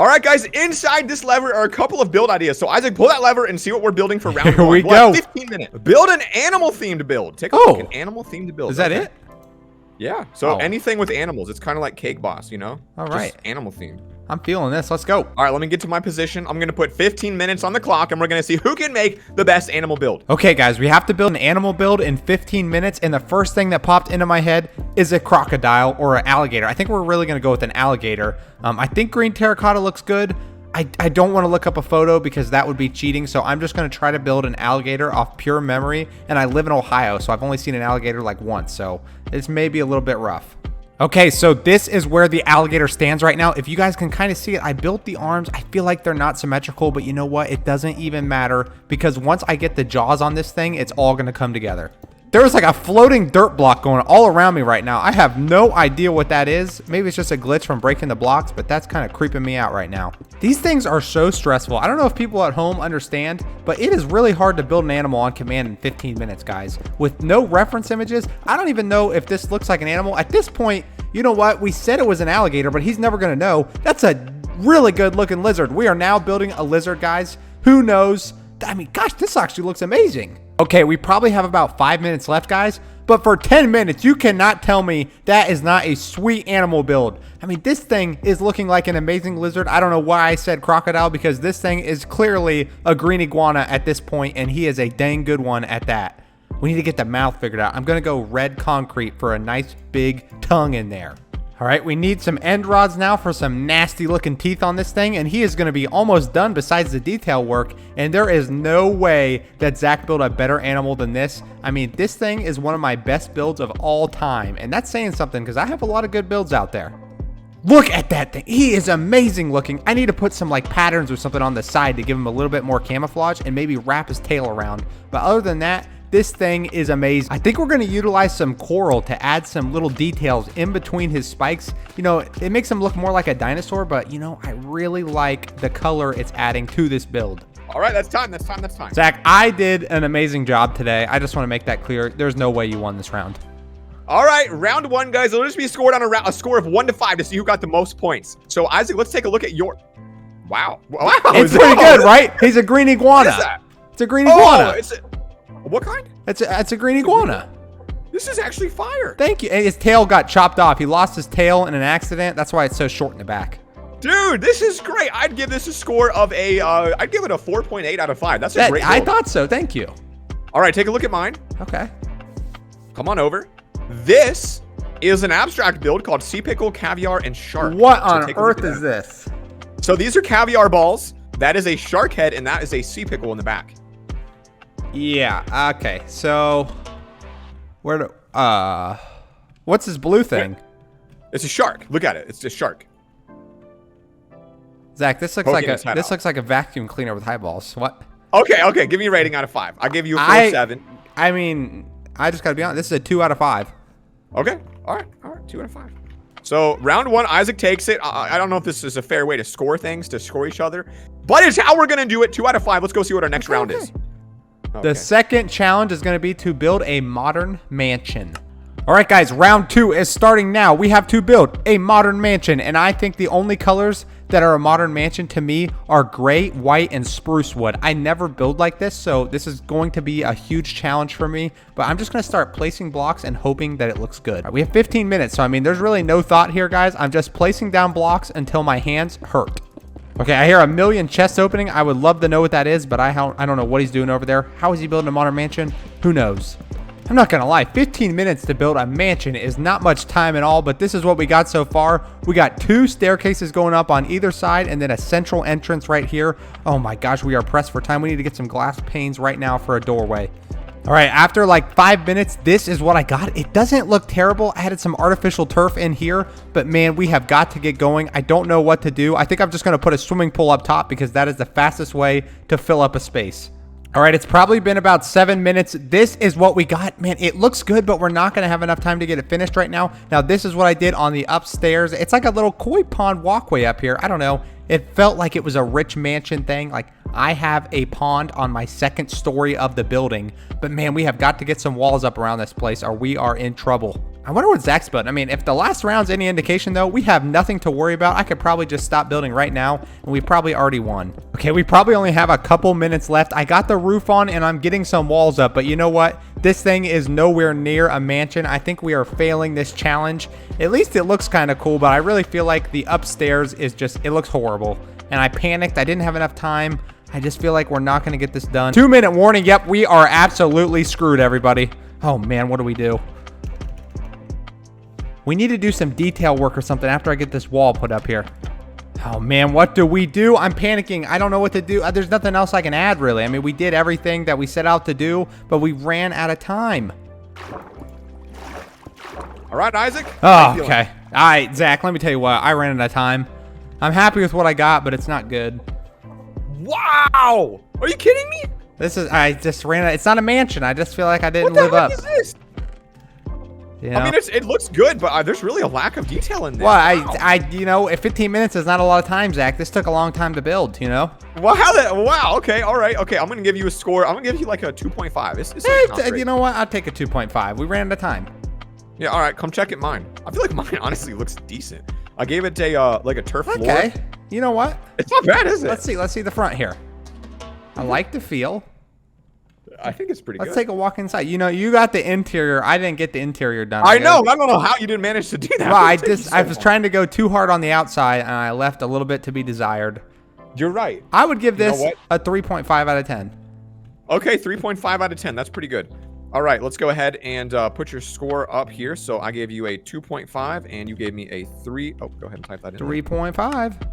All right, guys, inside this lever are a couple of build ideas. So, Isaac, pull that lever and see what we're building for round Here one. we We'll go. have 15 minutes. Build an animal-themed build. Take a look, an animal-themed build. Is that it? Yeah. So, anything with animals. It's kind of like Cake Boss, you know? All right. Just animal-themed. I'm feeling this. Let's go. All right, let me get to my position. I'm going to put 15 minutes on the clock, and we're going to see who can make the best animal build. Okay, guys, we have to build an animal build in 15 minutes, and the first thing that popped into my head is a crocodile or an alligator. I think we're really going to go with an alligator. I think green terracotta looks good. I don't want to look up a photo because that would be cheating, so I'm just going to try to build an alligator off pure memory, and I live in Ohio, so I've only seen an alligator like once, so this may be a little bit rough. Okay, so this is where the alligator stands right now. If you guys can kind of see it, I built the arms. I feel like they're not symmetrical, but you know what? It doesn't even matter because once I get the jaws on this thing, it's all going to come together. There's like a floating dirt block going all around me right now. I have no idea what that is. Maybe it's just a glitch from breaking the blocks, but that's kind of creeping me out right now. These things are so stressful. I don't know if people at home understand, but it is really hard to build an animal on command in 15 minutes, guys. With no reference images, I don't even know if this looks like an animal. At this point, you know what? We said it was an alligator, but he's never going to know. That's a really good looking lizard. We are now building a lizard, guys. Who knows? I mean, gosh, this actually looks amazing. Okay, we probably have about 5 minutes left, guys. But for 10 minutes, you cannot tell me that is not a sweet animal build. I mean, this thing is looking like an amazing lizard. I don't know why I said crocodile because this thing is clearly a green iguana at this point, and he is a dang good one at that. We need to get the mouth figured out. I'm going to go red concrete for a nice big tongue in there. All right, we need some end rods now for some nasty looking teeth on this thing, and he is going to be almost done besides the detail work, and there is no way that Zach built a better animal than this. I mean, this thing is one of my best builds of all time, and that's saying something because I have a lot of good builds out there. Look at that thing. He is amazing looking. I need to put some like patterns or something on the side to give him a little bit more camouflage and maybe wrap his tail around, but other than that, this thing is amazing. I think we're going to utilize some coral to add some little details in between his spikes. You know, it makes him look more like a dinosaur, but you know, I really like the color it's adding to this build. All right, that's time. Zach, I did an amazing job today. I just want to make that clear. There's no way you won this round. All right, round one, guys. It'll just be scored on a score of 1 to 5 to see who got the most points. So, Isaac, let's take a look at your... Wow. It's pretty good, right? He's a green iguana. What is that? It's a green iguana. What kind? It's a green iguana. This is actually fire. Thank you. And his tail got chopped off. He lost his tail in an accident. That's why it's so short in the back. Dude, this is great. I'd give this a score of I'd give it a 4.8 out of 5. That's a great build. I thought so. Thank you. All right, take a look at mine. Okay. Come on over. This is an abstract build called Sea Pickle, Caviar, and Shark. What on earth is this? So these are caviar balls. That is a shark head, and that is a sea pickle in the back. Yeah, okay. So what's this blue thing? It's a shark. Look at it. It's a shark. Zach, this looks like a vacuum cleaner with high balls. What? Okay. Give me a rating out of 5. I'll give you a 4.7. I mean, I just gotta be honest. This is a 2 out of 5. Okay. All right. 2 out of 5. So round one, Isaac takes it. I don't know if this is a fair way to score things, to score each other, but it's how we're gonna do it. 2 out of 5. Let's go see what our next round is. The second challenge is going to be to build a modern mansion. All right, guys, round 2 is starting now. We have to build a modern mansion, and I think the only colors that are a modern mansion to me are gray, white, and spruce wood. I never build like this, so this is going to be a huge challenge for me, but I'm just going to start placing blocks and hoping that it looks good. Right, we have 15 minutes, so I mean, there's really no thought here, guys. I'm just placing down blocks until my hands hurt. Okay, I hear a million chests opening. I would love to know what that is, but I don't know what he's doing over there. How is he building a modern mansion? Who knows? I'm not gonna lie, 15 minutes to build a mansion is not much time at all, but this is what we got so far. We got 2 staircases going up on either side and then a central entrance right here. Oh my gosh, we are pressed for time. We need to get some glass panes right now for a doorway. All right, after like 5 minutes, this is what I got. It doesn't look terrible. I added some artificial turf in here, but man, we have got to get going. I don't know what to do. I think I'm just going to put a swimming pool up top because that is the fastest way to fill up a space. All right, it's probably been about 7 minutes. This is what we got. Man, it looks good, but we're not going to have enough time to get it finished right now. Now, this is what I did on the upstairs. It's like a little koi pond walkway up here. I don't know. It felt like it was a rich mansion thing. Like, I have a pond on my 2nd story of the building. But man, we have got to get some walls up around this place or we are in trouble. I wonder what Zach's building. I mean, if the last round's any indication, though, we have nothing to worry about. I could probably just stop building right now, and we probably already won. Okay, we probably only have a couple minutes left. I got the roof on, and I'm getting some walls up, but you know what? This thing is nowhere near a mansion. I think we are failing this challenge. At least it looks kind of cool, but I really feel like the upstairs is just, it looks horrible. And I panicked. I didn't have enough time. I just feel like we're not going to get this done. 2-minute warning. Yep, we are absolutely screwed, everybody. Oh, man, what do we do? We need to do some detail work or something after I get this wall put up here. Oh, man, what do we do? I'm panicking. I don't know what to do. There's nothing else I can add, really. I mean, we did everything that we set out to do, but we ran out of time. All right, Isaac. Oh, okay. All right, Zach, let me tell you what. I ran out of time. I'm happy with what I got, but it's not good. Wow. Are you kidding me? I just ran out. It's not a mansion. I just feel like I didn't live up. What the heck is this? You know? I mean, it looks good, but there's really a lack of detail in this. Well, Wow. you know, if 15 minutes is not a lot of time, Zach. This took a long time to build, you know? Well, wow, okay, all right, okay. I'm going to give you a score. I'm going to give you like a 2.5. It's like not great. You know what? I'll take a 2.5. We ran out of time. Yeah, all right, come check it mine. I feel like mine honestly looks decent. I gave it like a turf floor. Okay. You know what? It's not bad, is it? Let's see the front here. I like the feel. I think it's pretty good. Let's take a walk inside. You know, you got the interior. I didn't get the interior done. I know. I don't know how you didn't manage to do that. Well, I was trying to go too hard on the outside, and I left a little bit to be desired. You're right. I would give this a 3.5 out of 10. Okay, 3.5 out of 10. That's pretty good. All right, let's go ahead and put your score up here. So I gave you a 2.5, and you gave me a 3. Oh, go ahead and type that in. 3.5.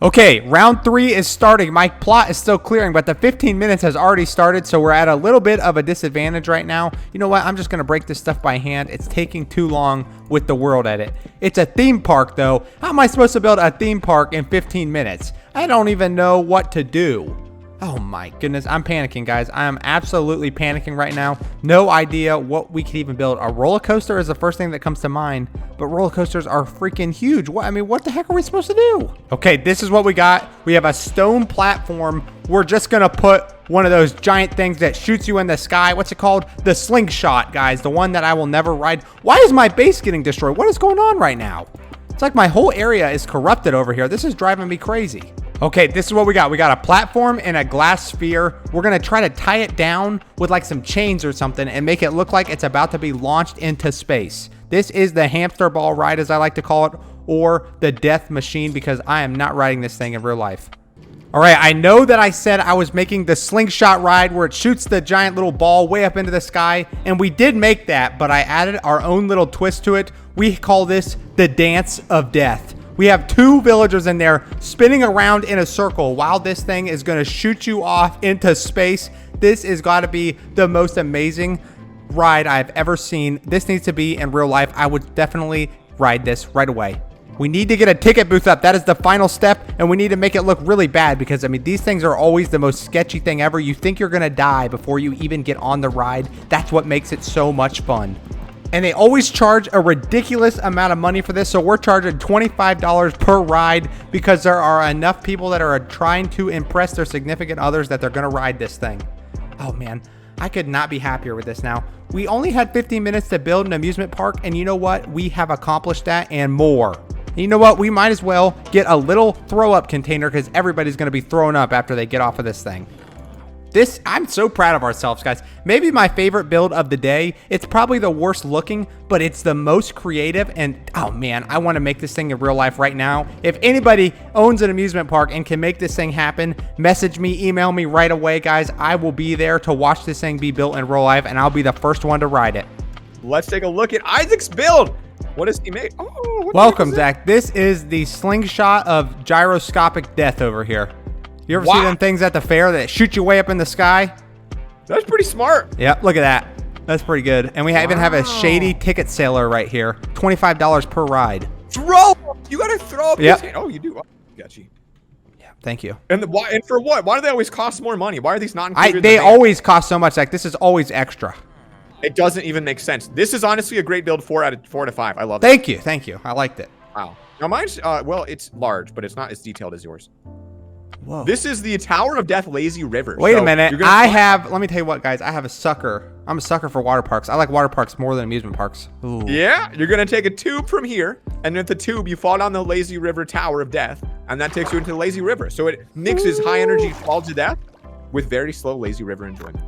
Okay, round 3 is starting. My plot is still clearing, but the 15 minutes has already started, so we're at a little bit of a disadvantage right now. You know what? I'm just going to break this stuff by hand. It's taking too long with the world edit. It's a theme park, though. How am I supposed to build a theme park in 15 minutes? I don't even know what to do. Oh my goodness, I'm panicking, guys. I am absolutely panicking right now. No idea what we could even build. A roller coaster is the first thing that comes to mind, but roller coasters are freaking huge. I mean, what the heck are we supposed to do? Okay, this is what we got. We have a stone platform. We're just gonna put one of those giant things that shoots you in the sky. What's it called? The Slingshot, guys. The one that I will never ride. Why is my base getting destroyed? What is going on right now? It's like my whole area is corrupted over here. This is driving me crazy. Okay, this is what we got. We got a platform and a glass sphere. We're going to try to tie it down with like some chains or something and make it look like it's about to be launched into space. This is the hamster ball ride, as I like to call it, or the death machine, because I am not riding this thing in real life. All right, I know that I said I was making the slingshot ride where it shoots the giant little ball way up into the sky, and we did make that, but I added our own little twist to it. We call this the dance of death. We have 2 villagers in there spinning around in a circle while this thing is going to shoot you off into space. This has got to be the most amazing ride I've ever seen. This needs to be in real life. I would definitely ride this right away. We need to get a ticket booth up. That is the final step, and we need to make it look really bad because, I mean, these things are always the most sketchy thing ever. You think you're going to die before you even get on the ride. That's what makes it so much fun. And they always charge a ridiculous amount of money for this, so we're charging $25 per ride because there are enough people that are trying to impress their significant others that they're going to ride this thing. Oh, man. I could not be happier with this now. We only had 15 minutes to build an amusement park, and you know what? We have accomplished that and more. And you know what? We might as well get a little throw-up container because everybody's going to be throwing up after they get off of this thing. I'm so proud of ourselves, guys. Maybe my favorite build of the day. It's probably the worst looking, but it's the most creative. And oh man, I want to make this thing in real life right now. If anybody owns an amusement park and can make this thing happen, message me, email me right away, guys. I will be there to watch this thing be built in real life, and I'll be the first one to ride it. Let's take a look at Isaac's build. What does he make? Oh, welcome, Zach. This is the slingshot of gyroscopic death over here. You ever see them things at the fair that shoot you way up in the sky? That's pretty smart. Yep, look at that. That's pretty good. And we even have a shady ticket seller right here. $25 per ride. Throw! You gotta throw up his hand. Oh, you do. Oh, got you. Yeah, thank you. And for what? Why do they always cost more money? Why are these not included? They always cost so much. Like, this is always extra. It doesn't even make sense. This is honestly a great build. 4 out of 5. I love it. Thank you. Thank you. I liked it. Wow. Now mine's, well, it's large, but it's not as detailed as yours. Whoa. This is the Tower of Death Lazy River. Wait a minute. Let me tell you what, guys. I have a sucker. I'm a sucker for water parks. I like water parks more than amusement parks. Ooh. Yeah, you're going to take a tube from here, and with the tube, you fall down the Lazy River Tower of Death, and that takes you into the Lazy River. So it mixes high energy fall to death with very slow Lazy River enjoyment.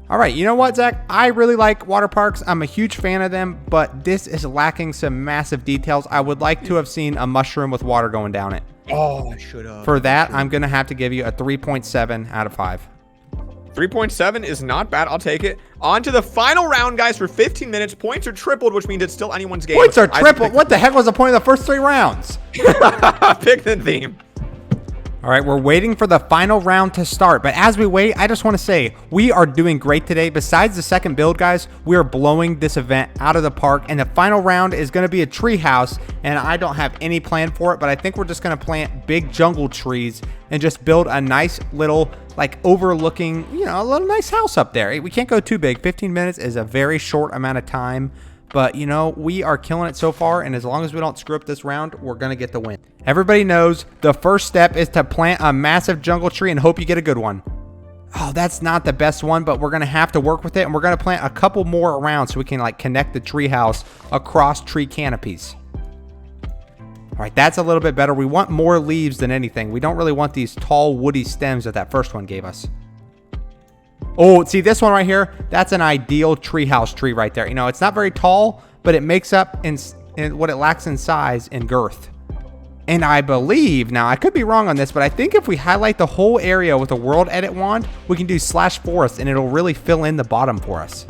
All right, you know what, Zach? I really like water parks. I'm a huge fan of them, but this is lacking some massive details. I would like to have seen a mushroom with water going down it. Oh, I should have. For that, I'm going to have to give you a 3.7 out of 5. 3.7 is not bad. I'll take it. On to the final round, guys, for 15 minutes. Points are tripled, which means it's still anyone's game. Points are tripled? What the heck was the point of the first 3 rounds? Pick the theme. All right, we're waiting for the final round to start. But as we wait, I just want to say we are doing great today. Besides the second build, guys, we are blowing this event out of the park. And the final round is going to be a tree house. And I don't have any plan for it, but I think we're just going to plant big jungle trees and just build a nice little, like, overlooking, you know, a little nice house up there. We can't go too big. 15 minutes is a very short amount of time. But, you know, we are killing it so far, and as long as we don't screw up this round, we're going to get the win. Everybody knows the first step is to plant a massive jungle tree and hope you get a good one. Oh, that's not the best one, but we're going to have to work with it, and we're going to plant a couple more around so we can, like, connect the tree house across tree canopies. All right, that's a little bit better. We want more leaves than anything. We don't really want these tall, woody stems that first one gave us. Oh, see this one right here? That's an ideal treehouse tree right there. You know, it's not very tall, but it makes up in what it lacks in size and girth. And I believe, now I could be wrong on this, but I think if we highlight the whole area with a world edit wand, we can do /forest and it'll really fill in the bottom for us.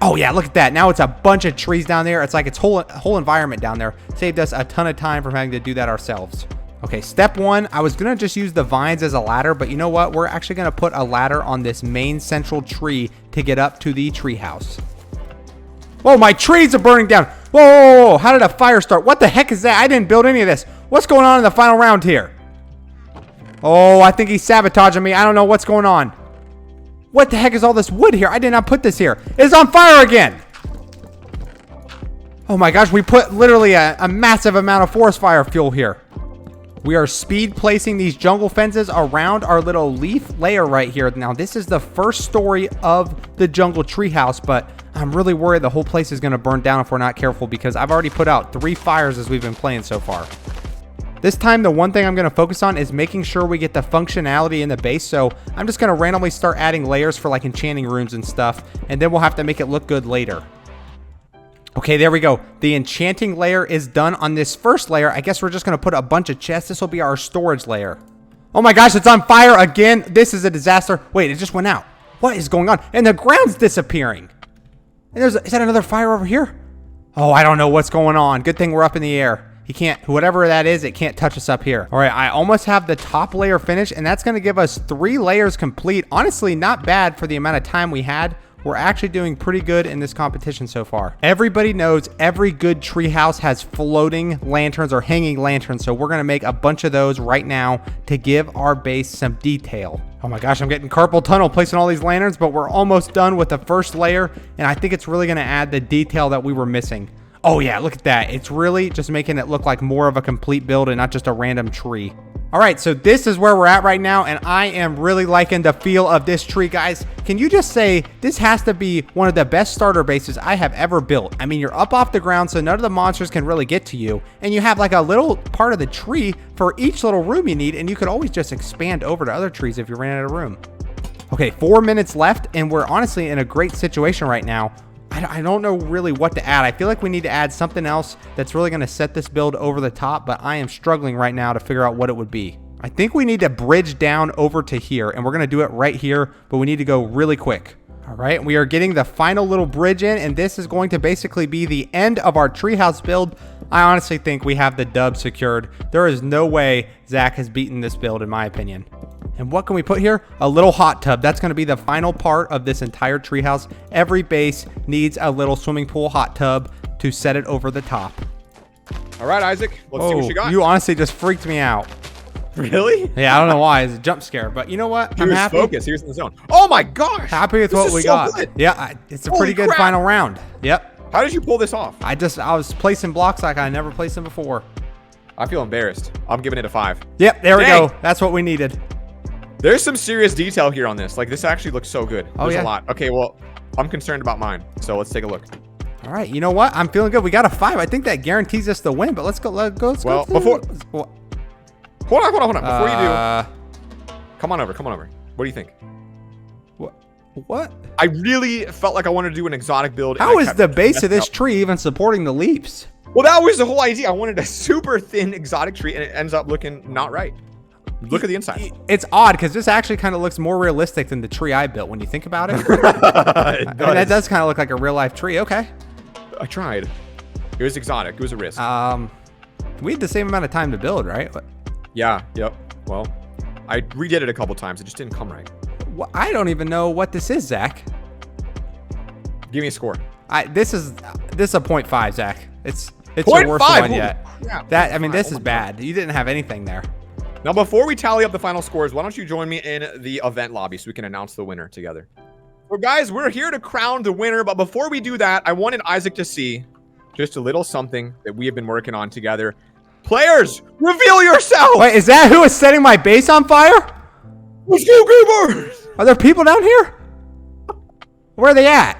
Oh yeah, look at that. Now it's a bunch of trees down there. It's like its whole environment down there. Saved us a ton of time from having to do that ourselves. Okay, step 1, I was going to just use the vines as a ladder, but you know what? We're actually going to put a ladder on this main central tree to get up to the tree house. Whoa, my trees are burning down. Whoa, how did a fire start? What the heck is that? I didn't build any of this. What's going on in the final round here? Oh, I think he's sabotaging me. I don't know what's going on. What the heck is all this wood here? I did not put this here. It's on fire again. Oh my gosh, we put literally a massive amount of forest fire fuel here. We are speed placing these jungle fences around our little leaf layer right here. Now, this is the first story of the jungle treehouse, but I'm really worried the whole place is going to burn down if we're not careful because I've already put out 3 fires as we've been playing so far. This time, the one thing I'm going to focus on is making sure we get the functionality in the base. So I'm just going to randomly start adding layers for like enchanting rooms and stuff, and then we'll have to make it look good later. Okay, there we go. The enchanting layer is done on this first layer. I guess we're just going to put a bunch of chests. This will be our storage layer. Oh my gosh, it's on fire again. This is a disaster. Wait, it just went out. What is going on? And the ground's disappearing. And is that another fire over here? Oh, I don't know what's going on. Good thing we're up in the air. He can't, whatever that is, it can't touch us up here. All right, I almost have the top layer finished, and that's going to give us 3 layers complete. Honestly, not bad for the amount of time we had. We're actually doing pretty good in this competition so far. Everybody knows every good treehouse has floating lanterns or hanging lanterns, so we're going to make a bunch of those right now to give our base some detail. Oh my gosh, I'm getting carpal tunnel placing all these lanterns, but we're almost done with the first layer, and I think it's really going to add the detail that we were missing. Oh yeah, look at that. It's really just making it look like more of a complete build and not just a random tree. All right, so this is where we're at right now, and I am really liking the feel of this tree, guys. Can you just say this has to be one of the best starter bases I have ever built? I mean, you're up off the ground, so none of the monsters can really get to you, and you have like a little part of the tree for each little room you need, and you could always just expand over to other trees if you ran out of room. Okay, 4 minutes left, and we're honestly in a great situation right now. I don't know really what to add. I feel like we need to add something else that's really going to set this build over the top, but I am struggling right now to figure out what it would be. I think we need to bridge down over to here, and we're going to do it right here, but we need to go really quick. All right, we are getting the final little bridge in, and this is going to basically be the end of our treehouse build. I honestly think we have the dub secured. There is no way Zach has beaten this build, in my opinion. And what can we put here? A little hot tub. That's going to be the final part of this entire treehouse. Every base needs a little swimming pool hot tub to set it over the top. All right, Isaac. Let's see what you got. You honestly just freaked me out. Really? Yeah, I don't know why. It's a jump scare. But you know what? I'm happy. Focus. He was in the zone. Oh my gosh. Happy with what we got. Good. Yeah, it's a pretty good final round. Yep. How did you pull this off? I was placing blocks like I never placed them before. I feel embarrassed. I'm giving it a 5. Yep, there we Dang. go. That's what we needed. There's some serious detail here on this. Like, this actually looks so good. Oh, There's yeah. a lot. Okay, well, I'm concerned about mine. So let's take a look. All right, you know what? I'm feeling good. We got a 5. I think that guarantees us the win, but let's go. Let's go. Well, Hold Hold on. Before you do, come on over. What do you think? What? I really felt like I wanted to do an exotic build. and How I is kept the base of messing this up. tree even supporting the leaves? Well, that was the whole idea. I wanted a super thin exotic tree, and it ends up looking not right. Look at the inside. It's odd because this actually kind of looks more realistic than the tree I built when you think about it. It I mean, that does kind of look like a real life tree. Okay. I tried. It was exotic. It was a risk. We had the same amount of time to build, right? Yeah. Yep. Well, I redid it a couple times. It just didn't come right. I don't even know what this is, Zach. Give me a score. This is a 0.5, Zach. It's the 0.5? worst one Holy yet. crap. This Oh is my bad. You didn't have anything there. Now, before we tally up the final scores, why don't you join me in the event lobby so we can announce the winner together? Well, guys, we're here to crown the winner, but before we do that, I wanted Isaac to see just a little something that we have been working on together. Players, reveal yourself! Wait, is that who is setting my base on fire? Let's go, gamers! Are there people down here? Where are they at?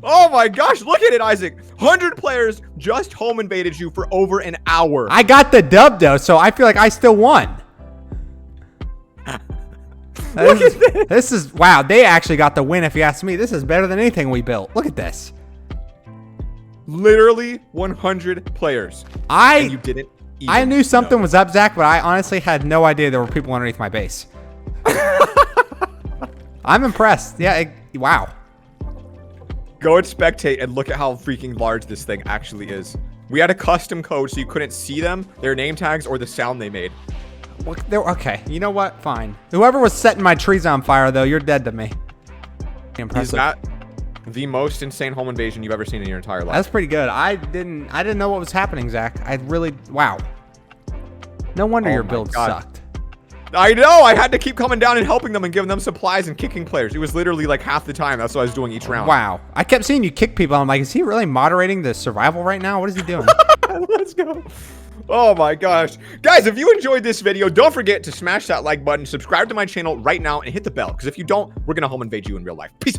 Oh my gosh, look at it, Isaac. 100 players just home invaded you for over an hour. I got the dub though, so I feel like I still won. This is wow. They actually got the win. If you ask me, this is better than anything we built. Look at this. Literally 100 players. And you didn't even I knew something know. was up, Zach, but I honestly had no idea there were people underneath my base. I'm impressed. Yeah. Wow. Go and spectate and look at how freaking large this thing actually is. We had a custom code so you couldn't see them, their name tags, or the sound they made. Okay. You know what? Fine. Whoever was setting my trees on fire, though, you're dead to me. Impressive. Is that the most insane home invasion you've ever seen in your entire life? That's pretty good. I didn't know what was happening, Zach. Wow. No wonder your my build God. sucked. I know. I had to keep coming down and helping them and giving them supplies and kicking players. It was literally like half the time. That's what I was doing each round. Wow. I kept seeing you kick people. I'm like, is he really moderating the survival right now? What is he doing? Let's go. Oh my gosh. Guys, if you enjoyed this video, don't forget to smash that like button, subscribe to my channel right now, and hit the bell. Because if you don't, we're going to home invade you in real life. Peace.